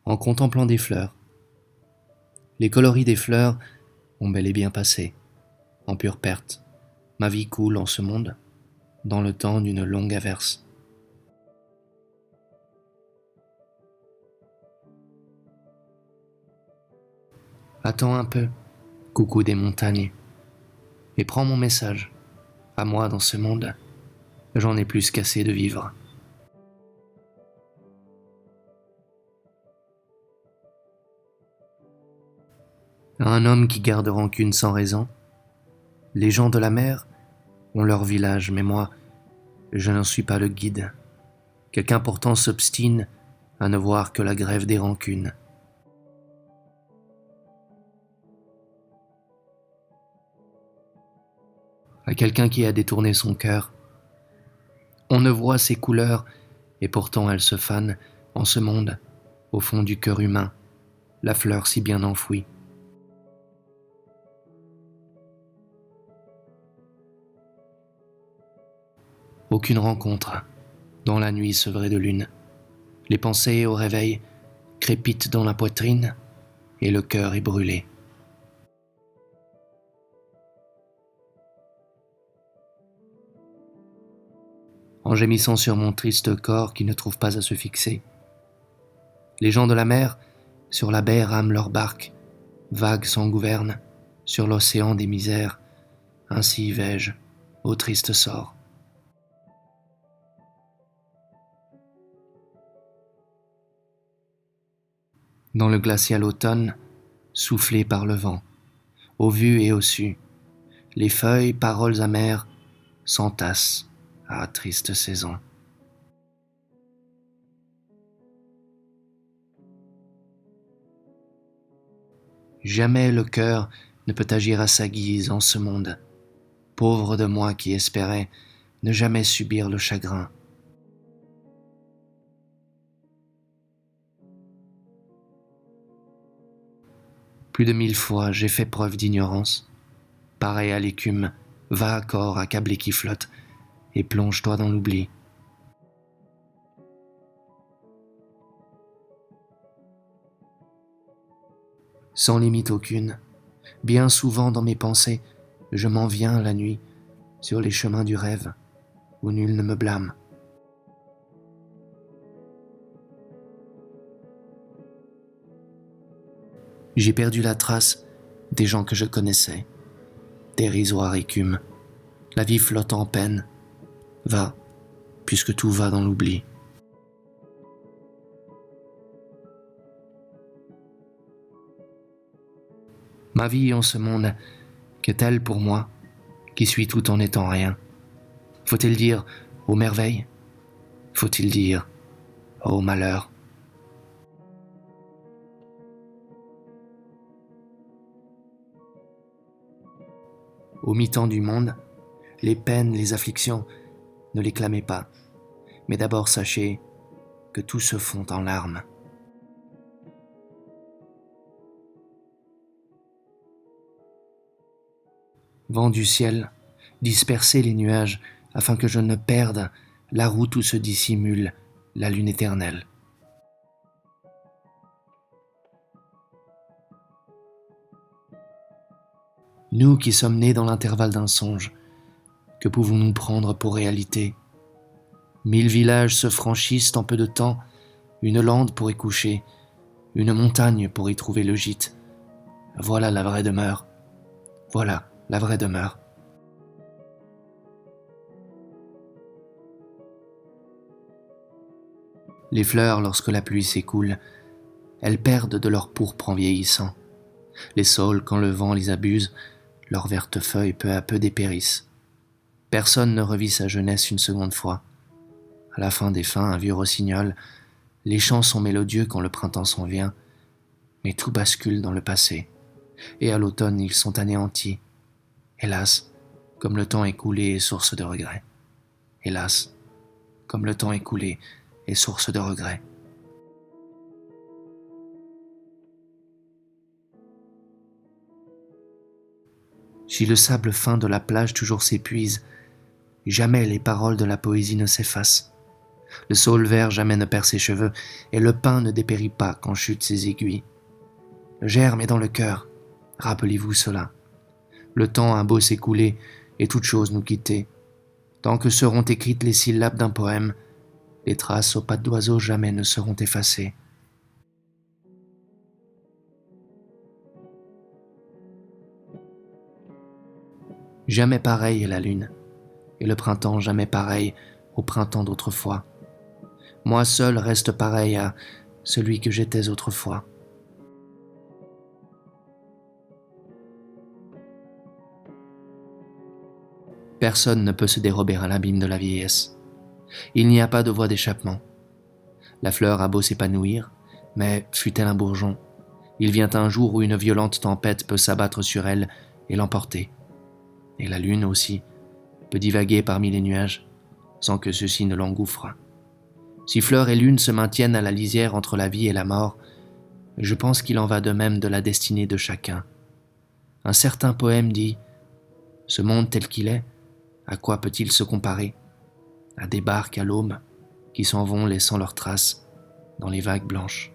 en contemplant des fleurs. Les coloris des fleurs ont bel et bien passé, en pure perte. Ma vie coule en ce monde, dans le temps d'une longue averse. Attends un peu, coucou des montagnes, et prends mon message. À moi dans ce monde, j'en ai plus qu'assez de vivre. À un homme qui garde rancune sans raison, les gens de la mer ont leur village, mais moi, je n'en suis pas le guide. Quelqu'un pourtant s'obstine à ne voir que la grève des rancunes. À quelqu'un qui a détourné son cœur, on ne voit ses couleurs, et pourtant elles se fanent en ce monde, au fond du cœur humain, la fleur si bien enfouie. Aucune rencontre, dans la nuit sevrée de lune. Les pensées au réveil crépitent dans la poitrine, et le cœur est brûlé. En gémissant sur mon triste corps qui ne trouve pas à se fixer. Les gens de la mer, sur la baie rament leurs barques, vagues sans gouverne, sur l'océan des misères, ainsi vais-je, au triste sort. Dans le glacial automne, soufflé par le vent, au vu et au su, les feuilles, paroles amères, s'entassent, à triste saison. Jamais le cœur ne peut agir à sa guise en ce monde, pauvre de moi qui espérais ne jamais subir le chagrin. Plus de 1000 fois j'ai fait preuve d'ignorance. Pareil à l'écume, va à corps accablé qui flotte, et plonge-toi dans l'oubli. Sans limite aucune, bien souvent dans mes pensées, je m'en viens la nuit, sur les chemins du rêve, où nul ne me blâme. J'ai perdu la trace des gens que je connaissais. Dérisoire écume, la vie flotte en peine. Va, puisque tout va dans l'oubli. Ma vie en ce monde, qu'est-elle pour moi, qui suis tout en étant rien? Faut-il dire ô merveille? Faut-il dire ô malheur? Au mi-temps du monde, les peines, les afflictions, ne les clamez pas, mais d'abord sachez que tout se fond en larmes. Vent du ciel, dispersez les nuages afin que je ne perde la route où se dissimule la lune éternelle. Nous qui sommes nés dans l'intervalle d'un songe, que pouvons-nous prendre pour réalité? 1000 villages se franchissent en peu de temps, une lande pour y coucher, une montagne pour y trouver le gîte. Voilà la vraie demeure. Voilà la vraie demeure. Les fleurs, lorsque la pluie s'écoule, elles perdent de leur pourpre en vieillissant. Les saules, quand le vent les abuse, leurs vertes feuilles peu à peu dépérissent. Personne ne revit sa jeunesse une seconde fois. À la fin des fins, un vieux rossignol, les chants sont mélodieux quand le printemps s'en vient, mais tout bascule dans le passé, et à l'automne ils sont anéantis. Hélas, comme le temps écoulé est source de regrets. Hélas, comme le temps écoulé est source de regrets. Si le sable fin de la plage toujours s'épuise, jamais les paroles de la poésie ne s'effacent. Le saule vert jamais ne perd ses cheveux, et le pin ne dépérit pas quand chutent ses aiguilles. Le germe est dans le cœur, rappelez-vous cela. Le temps a beau s'écouler, et toutes choses nous quitter. Tant que seront écrites les syllabes d'un poème, les traces aux pattes d'oiseau jamais ne seront effacées. Jamais pareille est la lune, et le printemps jamais pareil au printemps d'autrefois. Moi seul reste pareil à celui que j'étais autrefois. Personne ne peut se dérober à l'abîme de la vieillesse. Il n'y a pas de voie d'échappement. La fleur a beau s'épanouir, mais fût-elle un bourgeon, il vient un jour où une violente tempête peut s'abattre sur elle et l'emporter. Et la lune aussi peut divaguer parmi les nuages, sans que ceux-ci ne l'engouffrent. Si fleur et lune se maintiennent à la lisière entre la vie et la mort, je pense qu'il en va de même de la destinée de chacun. Un certain poème dit « Ce monde tel qu'il est, à quoi peut-il se comparer ? À des barques à l'aube qui s'en vont laissant leurs traces dans les vagues blanches. »